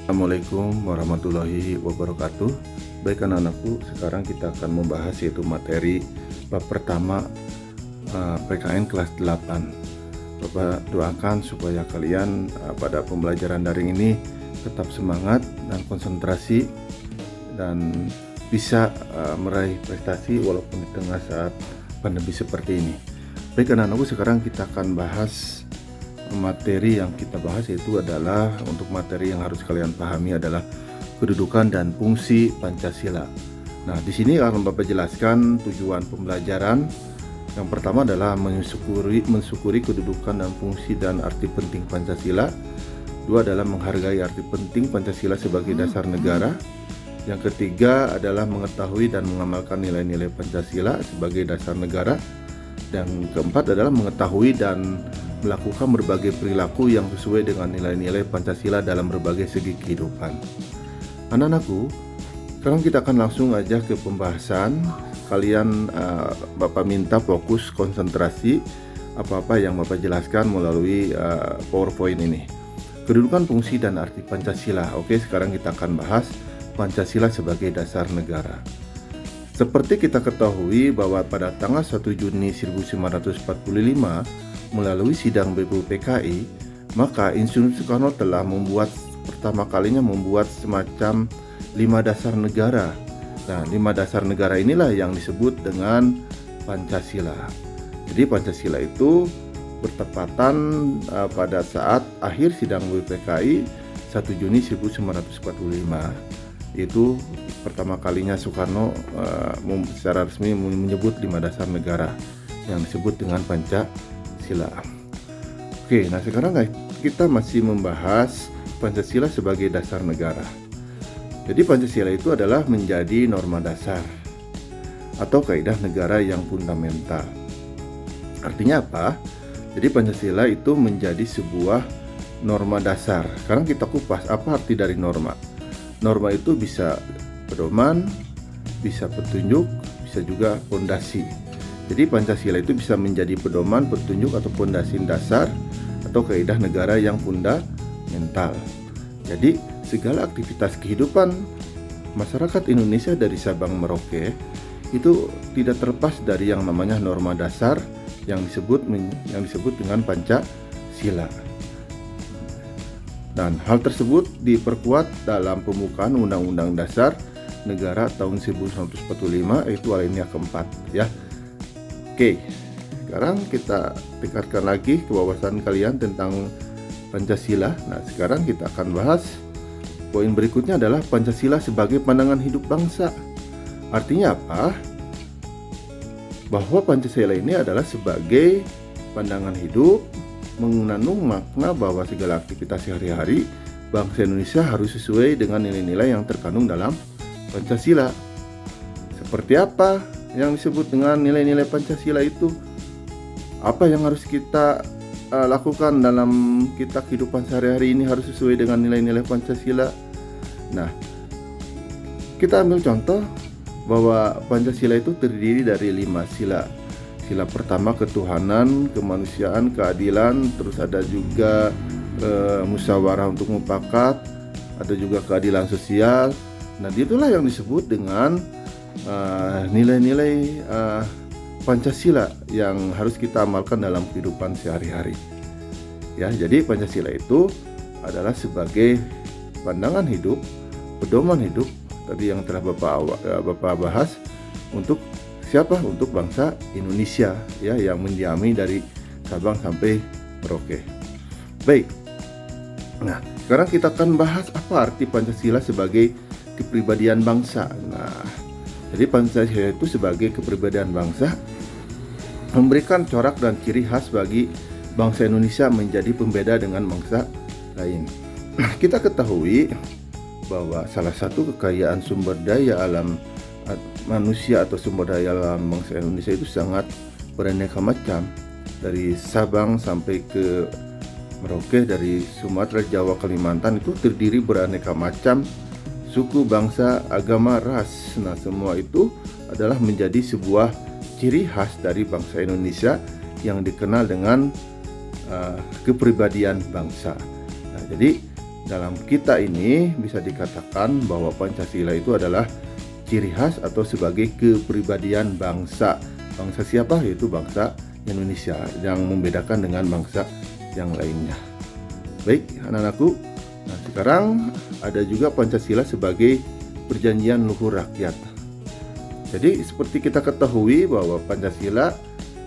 Assalamualaikum warahmatullahi wabarakatuh. Baik anak-anakku, sekarang kita akan membahas yaitu materi bab pertama PKN kelas 8. Bapak doakan supaya kalian pada pembelajaran daring ini tetap semangat dan konsentrasi dan bisa meraih prestasi walaupun di tengah saat pandemi seperti ini. Baik anak-anakku, sekarang kita akan bahas materi yang kita bahas, yaitu adalah untuk materi yang harus kalian pahami adalah kedudukan dan fungsi Pancasila. Nah, di sini akan Bapak jelaskan tujuan pembelajaran. Yang pertama adalah mensyukuri kedudukan dan fungsi dan arti penting Pancasila. Dua adalah menghargai arti penting Pancasila sebagai dasar negara. Yang ketiga adalah mengetahui dan mengamalkan nilai-nilai Pancasila sebagai dasar negara. Dan keempat adalah mengetahui dan melakukan berbagai perilaku yang sesuai dengan nilai-nilai Pancasila dalam berbagai segi kehidupan. Anak-anakku, sekarang kita akan langsung aja ke pembahasan. Kalian Bapak minta fokus konsentrasi apa-apa yang Bapak jelaskan melalui PowerPoint ini. Kedudukan, fungsi, dan arti Pancasila. Oke, sekarang kita akan bahas Pancasila sebagai dasar negara. Seperti kita ketahui bahwa pada tanggal 1 Juni 1945 melalui sidang BPUPKI, maka Insinyur Soekarno telah pertama kalinya membuat semacam 5 dasar negara. Nah, 5 dasar negara inilah yang disebut dengan Pancasila. Jadi Pancasila itu bertepatan pada saat akhir sidang BPUPKI 1 Juni 1945. Itu pertama kalinya Soekarno secara resmi menyebut 5 dasar negara yang disebut dengan Pancasila. Oke, nah sekarang kita masih membahas Pancasila sebagai dasar negara. Jadi Pancasila itu adalah menjadi norma dasar atau kaidah negara yang fundamental. Artinya apa? Jadi Pancasila itu menjadi sebuah norma dasar. Sekarang kita kupas apa arti dari norma. Norma itu bisa pedoman, bisa petunjuk, bisa juga fondasi. Jadi Pancasila itu bisa menjadi pedoman, petunjuk, atau fondasi dasar atau kaidah negara yang fundamental. Jadi segala aktivitas kehidupan masyarakat Indonesia dari Sabang Merauke itu tidak terlepas dari yang namanya norma dasar yang disebut dengan Pancasila. Dan hal tersebut diperkuat dalam pembukaan Undang-Undang Dasar Negara tahun 1945, yaitu alinea keempat, ya. Oke, sekarang kita tingkatkan lagi kewawasan kalian tentang Pancasila. Nah, sekarang kita akan bahas poin berikutnya adalah Pancasila sebagai pandangan hidup bangsa. Artinya apa? Bahwa Pancasila ini adalah sebagai pandangan hidup, mengandung makna bahwa segala aktivitas sehari-hari bangsa Indonesia harus sesuai dengan nilai-nilai yang terkandung dalam Pancasila. Seperti apa yang disebut dengan nilai-nilai Pancasila itu? Apa yang harus kita lakukan dalam kita kehidupan sehari-hari ini harus sesuai dengan nilai-nilai Pancasila. Nah, kita ambil contoh bahwa Pancasila itu terdiri dari 5 sila. Sila pertama ketuhanan, kemanusiaan, keadilan, terus ada juga musyawarah untuk mufakat, ada juga keadilan sosial. Nah, itulah yang disebut dengan nilai-nilai Pancasila yang harus kita amalkan dalam kehidupan sehari-hari. Ya, jadi Pancasila itu adalah sebagai pandangan hidup, pedoman hidup tadi yang telah Bapak bahas untuk siapa? Untuk bangsa Indonesia, ya, yang mendiami dari Sabang sampai Merauke. Baik. Nah, sekarang kita akan bahas apa arti Pancasila sebagai kepribadian bangsa. Nah, jadi Pancasila itu sebagai kepribadian bangsa memberikan corak dan ciri khas bagi bangsa Indonesia menjadi pembeda dengan bangsa lain. Kita ketahui bahwa salah satu kekayaan sumber daya alam manusia atau sumber daya alam bangsa Indonesia itu sangat beraneka macam. Dari Sabang sampai ke Merauke, dari Sumatera, Jawa, Kalimantan itu terdiri beraneka macam suku, bangsa, agama, ras. Nah, semua itu adalah menjadi sebuah ciri khas dari bangsa Indonesia yang dikenal dengan kepribadian bangsa. Nah, jadi dalam kita ini bisa dikatakan bahwa Pancasila itu adalah ciri khas atau sebagai kepribadian bangsa. Bangsa siapa? Yaitu bangsa Indonesia, yang membedakan dengan bangsa yang lainnya. Baik anak-anakku, nah sekarang ada juga Pancasila sebagai perjanjian luhur rakyat. Jadi seperti kita ketahui bahwa Pancasila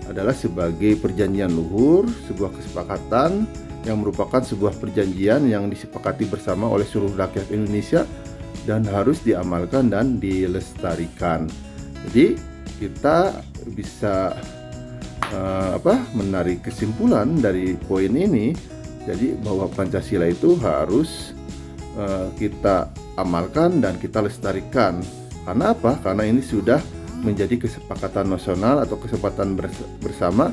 adalah sebagai perjanjian luhur, sebuah kesepakatan yang merupakan sebuah perjanjian yang disepakati bersama oleh seluruh rakyat Indonesia dan harus diamalkan dan dilestarikan. Jadi kita bisa menarik kesimpulan dari poin ini, jadi bahwa Pancasila itu harus kita amalkan dan kita lestarikan. Karena apa? Karena ini sudah menjadi kesepakatan nasional atau kesepakatan bersama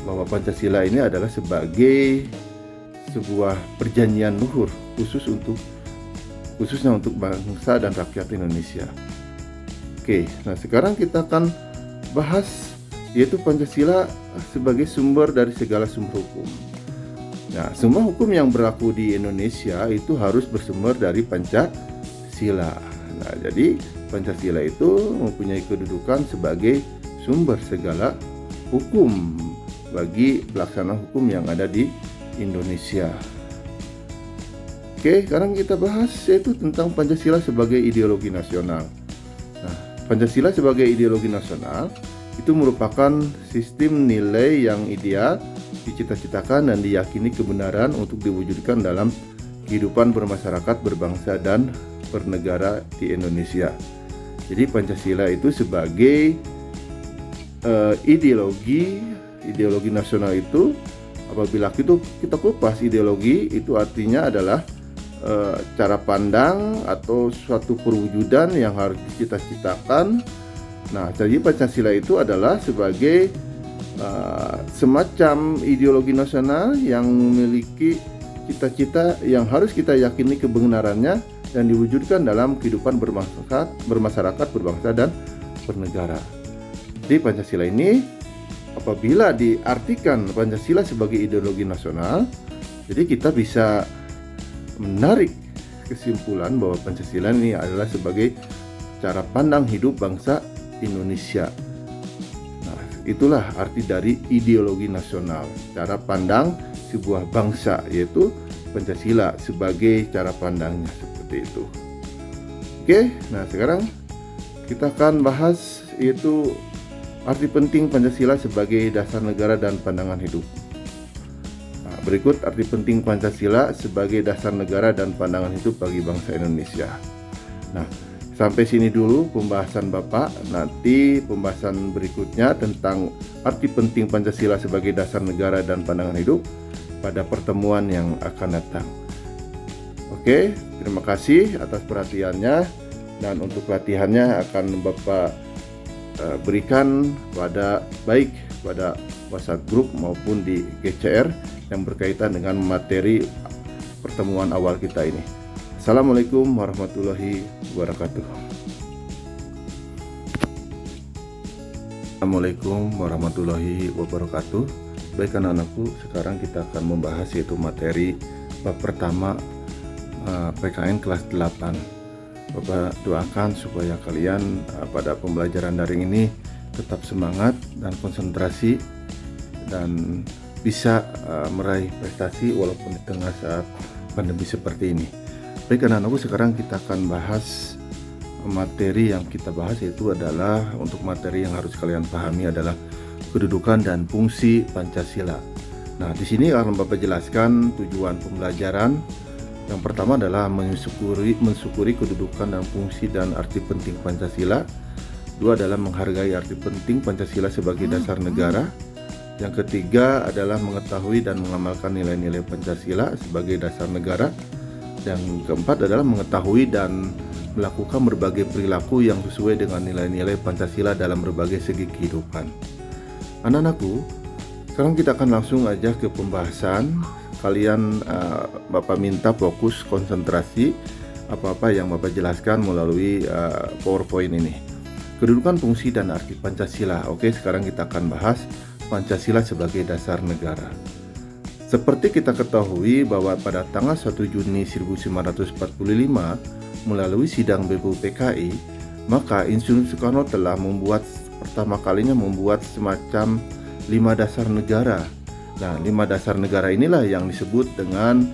bahwa Pancasila ini adalah sebagai sebuah perjanjian luhur khususnya untuk bangsa dan rakyat Indonesia. Oke, nah sekarang kita akan bahas yaitu Pancasila sebagai sumber dari segala sumber hukum. Nah, semua hukum yang berlaku di Indonesia itu harus bersumber dari Pancasila. Nah, jadi Pancasila itu mempunyai kedudukan sebagai sumber segala hukum bagi pelaksana hukum yang ada di Indonesia. Oke, sekarang kita bahas yaitu tentang Pancasila sebagai ideologi nasional. Nah, Pancasila sebagai ideologi nasional itu merupakan sistem nilai yang ideal, dicita-citakan dan diyakini kebenaran untuk diwujudkan dalam kehidupan bermasyarakat, berbangsa dan bernegara di Indonesia. Jadi Pancasila itu sebagai ideologi nasional itu, apabila kita kupas ideologi itu artinya adalah cara pandang atau suatu perwujudan yang harus dicita-citakan. Nah, jadi Pancasila itu adalah sebagai semacam ideologi nasional yang memiliki cita-cita yang harus kita yakini kebenarannya dan diwujudkan dalam kehidupan bermasyarakat, berbangsa dan bernegara. Jadi Pancasila ini apabila diartikan Pancasila sebagai ideologi nasional, jadi kita bisa menarik kesimpulan bahwa Pancasila ini adalah sebagai cara pandang hidup bangsa Indonesia. Nah, itulah arti dari ideologi nasional, cara pandang sebuah bangsa, yaitu Pancasila sebagai cara pandangnya seperti itu. Oke, nah sekarang kita akan bahas yaitu arti penting Pancasila sebagai dasar negara dan pandangan hidup. Nah, berikut arti penting Pancasila sebagai dasar negara dan pandangan hidup bagi bangsa Indonesia. Nah, sampai sini dulu pembahasan Bapak. Nanti pembahasan berikutnya tentang arti penting Pancasila sebagai dasar negara dan pandangan hidup pada pertemuan yang akan datang. Oke, terima kasih atas perhatiannya, dan untuk latihannya akan Bapak berikan pada WhatsApp grup maupun di GCR yang berkaitan dengan materi pertemuan awal kita ini. Assalamualaikum warahmatullahi wabarakatuh. Assalamualaikum warahmatullahi wabarakatuh. Baik anak-anakku, sekarang kita akan membahas yaitu materi bab pertama PKN kelas 8. Bapak doakan supaya kalian pada pembelajaran daring ini tetap semangat dan konsentrasi dan bisa meraih prestasi walaupun di tengah saat pandemi seperti ini. Baik anak-anakku, sekarang kita akan bahas materi yang kita bahas, yaitu adalah untuk materi yang harus kalian pahami adalah kedudukan dan fungsi Pancasila. Nah, di sini akan Bapak jelaskan tujuan pembelajaran. Yang pertama adalah mensyukuri kedudukan dan fungsi dan arti penting Pancasila. Dua adalah menghargai arti penting Pancasila sebagai dasar negara. Yang ketiga adalah mengetahui dan mengamalkan nilai-nilai Pancasila sebagai dasar negara. Yang keempat adalah mengetahui dan melakukan berbagai perilaku yang sesuai dengan nilai-nilai Pancasila dalam berbagai segi kehidupan. Anak-anakku, sekarang kita akan langsung aja ke pembahasan. Kalian Bapak minta fokus konsentrasi apa-apa yang Bapak jelaskan melalui PowerPoint ini. Kedudukan, fungsi, dan arti Pancasila. Oke, sekarang kita akan bahas Pancasila sebagai dasar negara. Seperti kita ketahui bahwa pada tanggal 1 Juni 1945 melalui sidang BPUPKI, maka Insinyur Soekarno telah pertama kalinya membuat semacam 5 dasar negara. Nah, 5 dasar negara inilah yang disebut dengan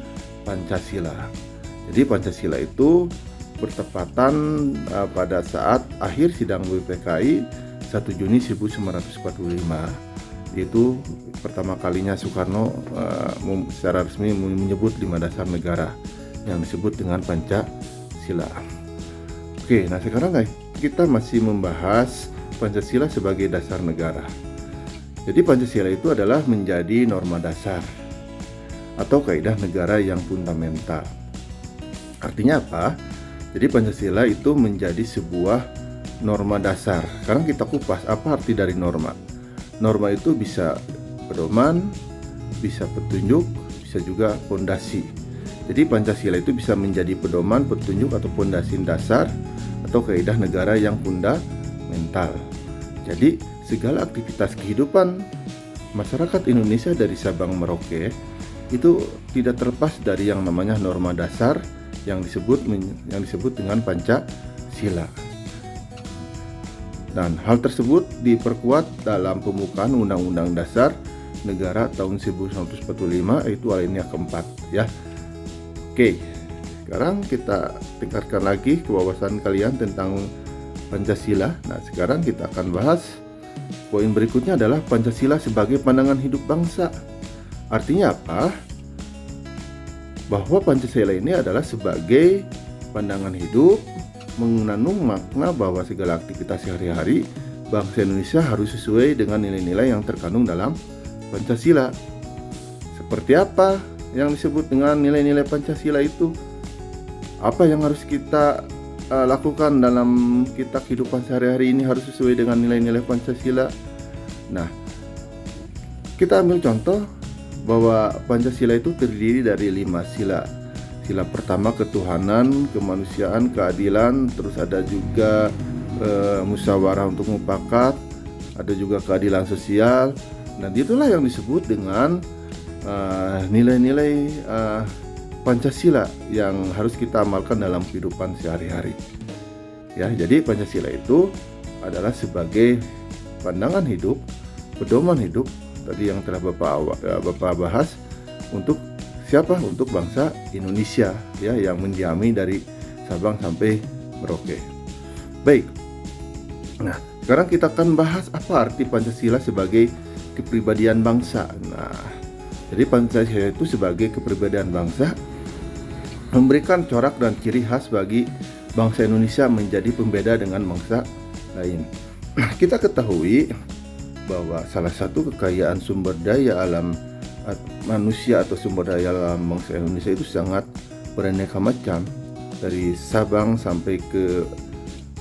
Pancasila. Jadi Pancasila itu bertepatan pada saat akhir sidang BPUPKI 1 Juni 1945. Itu pertama kalinya Soekarno secara resmi menyebut 5 dasar negara yang disebut dengan Pancasila. Oke, nah sekarang guys, kita masih membahas Pancasila sebagai dasar negara. Jadi Pancasila itu adalah menjadi norma dasar atau kaidah negara yang fundamental. Artinya apa? Jadi Pancasila itu menjadi sebuah norma dasar. Sekarang kita kupas apa arti dari norma. Norma itu bisa pedoman, bisa petunjuk, bisa juga fondasi. Jadi Pancasila itu bisa menjadi pedoman, petunjuk atau fondasi dasar atau kaidah negara yang fundamental. Jadi segala aktivitas kehidupan masyarakat Indonesia dari Sabang Merauke itu tidak terlepas dari yang namanya norma dasar yang disebut dengan Pancasila. Dan hal tersebut diperkuat dalam pembukaan Undang-Undang Dasar Negara tahun 1945, yaitu alinea keempat ya. Oke, sekarang kita tingkatkan lagi kewawasan kalian tentang Pancasila. Nah, sekarang kita akan bahas poin berikutnya adalah Pancasila sebagai pandangan hidup bangsa. Artinya apa? Bahwa Pancasila ini adalah sebagai pandangan hidup, mengandung makna bahwa segala aktivitas sehari-hari bangsa Indonesia harus sesuai dengan nilai-nilai yang terkandung dalam Pancasila. Seperti apa yang disebut dengan nilai-nilai Pancasila itu? Apa yang harus kita lakukan dalam kita kehidupan sehari-hari ini harus sesuai dengan nilai-nilai Pancasila. Nah, kita ambil contoh bahwa Pancasila itu terdiri dari 5 sila. Sila pertama ketuhanan, kemanusiaan, keadilan, terus ada juga musyawarah untuk mufakat, ada juga keadilan sosial. Dan itulah yang disebut dengan nilai-nilai Pancasila yang harus kita amalkan dalam kehidupan sehari-hari. Ya, jadi Pancasila itu adalah sebagai pandangan hidup, pedoman hidup tadi yang telah Bapak bahas untuk siapa? Untuk bangsa Indonesia ya, yang mendiami dari Sabang sampai Merauke. Baik. Nah, sekarang kita akan bahas apa arti Pancasila sebagai kepribadian bangsa. Nah, jadi Pancasila itu sebagai kepribadian bangsa memberikan corak dan ciri khas bagi bangsa Indonesia menjadi pembeda dengan bangsa lain. Kita ketahui bahwa salah satu kekayaan sumber daya alam manusia atau sumber daya alam bangsa Indonesia itu sangat beraneka macam, dari Sabang sampai ke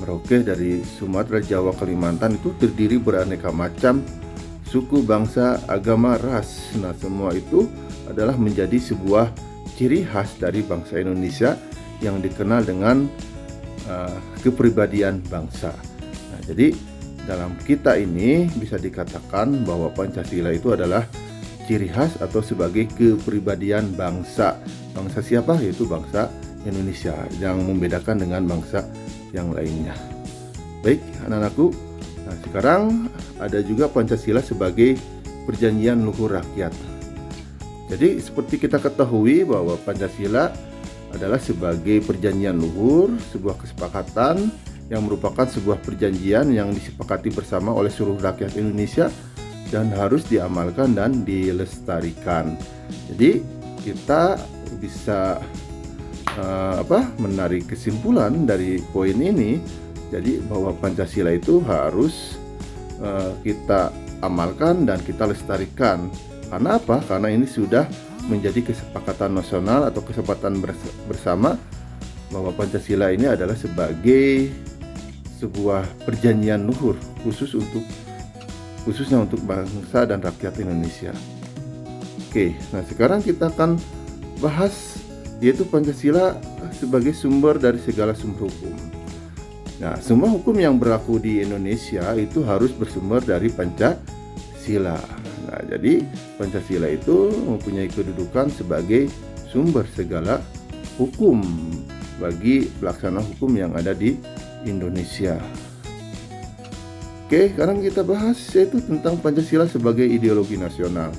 Merauke, dari Sumatera, Jawa, Kalimantan itu terdiri beraneka macam suku, bangsa, agama, ras. Nah, semua itu adalah menjadi sebuah ciri khas dari bangsa Indonesia yang dikenal dengan kepribadian bangsa. Nah, jadi dalam kita ini bisa dikatakan bahwa Pancasila itu adalah ciri khas atau sebagai kepribadian bangsa. Bangsa siapa? Yaitu bangsa Indonesia, yang membedakan dengan bangsa yang lainnya. Baik, anak-anakku. Nah, sekarang ada juga Pancasila sebagai perjanjian luhur rakyat. Jadi seperti kita ketahui bahwa Pancasila adalah sebagai perjanjian luhur, sebuah kesepakatan yang merupakan sebuah perjanjian yang disepakati bersama oleh seluruh rakyat Indonesia dan harus diamalkan dan dilestarikan. Jadi kita bisa menarik kesimpulan dari poin ini, jadi bahwa Pancasila itu harus kita amalkan dan kita lestarikan. Karena apa? Karena ini sudah menjadi kesepakatan nasional atau kesepakatan bersama bahwa Pancasila ini adalah sebagai sebuah perjanjian luhur khususnya untuk bangsa dan rakyat Indonesia. Oke, nah sekarang kita akan bahas yaitu Pancasila sebagai sumber dari segala sumber hukum. Nah, semua hukum yang berlaku di Indonesia itu harus bersumber dari Pancasila. Nah, jadi Pancasila itu mempunyai kedudukan sebagai sumber segala hukum bagi pelaksana hukum yang ada di Indonesia. Oke, sekarang kita bahas yaitu tentang Pancasila sebagai ideologi nasional.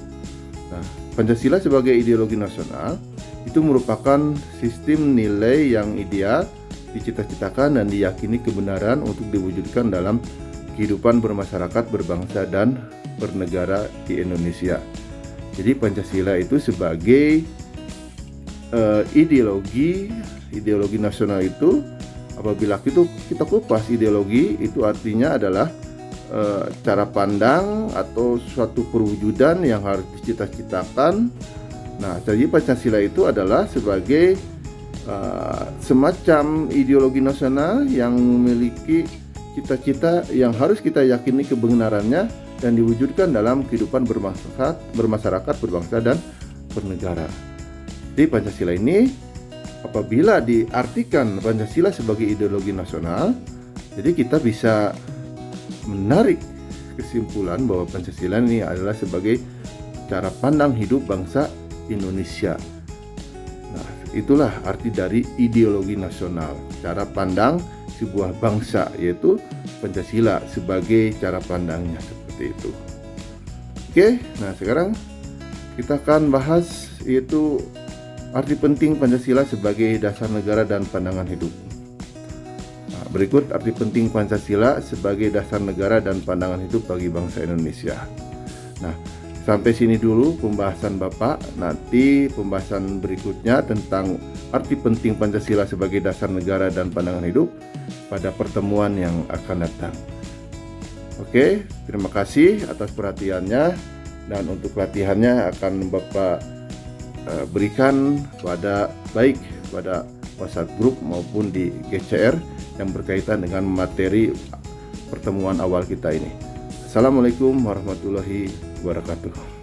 Nah, Pancasila sebagai ideologi nasional itu merupakan sistem nilai yang ideal, dicita-citakan dan diyakini kebenaran untuk diwujudkan dalam kehidupan bermasyarakat, berbangsa, dan bernegara di Indonesia. Jadi Pancasila itu sebagai ideologi nasional itu, apabila kita kupas ideologi itu artinya adalah cara pandang atau suatu perwujudan yang harus dicita-citakan. Nah, jadi Pancasila itu adalah sebagai semacam ideologi nasional yang memiliki cita-cita yang harus kita yakini kebenarannya dan diwujudkan dalam kehidupan bermasyarakat, berbangsa, dan bernegara. Jadi Pancasila ini apabila diartikan Pancasila sebagai ideologi nasional, jadi kita bisa menarik kesimpulan bahwa Pancasila ini adalah sebagai cara pandang hidup bangsa Indonesia. Nah, itulah arti dari ideologi nasional, cara pandang sebuah bangsa, yaitu Pancasila sebagai cara pandangnya seperti itu. Oke, nah sekarang kita akan bahas yaitu arti penting Pancasila sebagai dasar negara dan pandangan hidup. Nah, berikut arti penting Pancasila sebagai dasar negara dan pandangan hidup bagi bangsa Indonesia. Nah, sampai sini dulu pembahasan Bapak. Nanti pembahasan berikutnya tentang arti penting Pancasila sebagai dasar negara dan pandangan hidup pada pertemuan yang akan datang. Oke, terima kasih atas perhatiannya, dan untuk latihannya akan Bapak berikan baik pada WhatsApp grup maupun di GCR yang berkaitan dengan materi pertemuan awal kita ini. Assalamualaikum warahmatullahi wabarakatuh.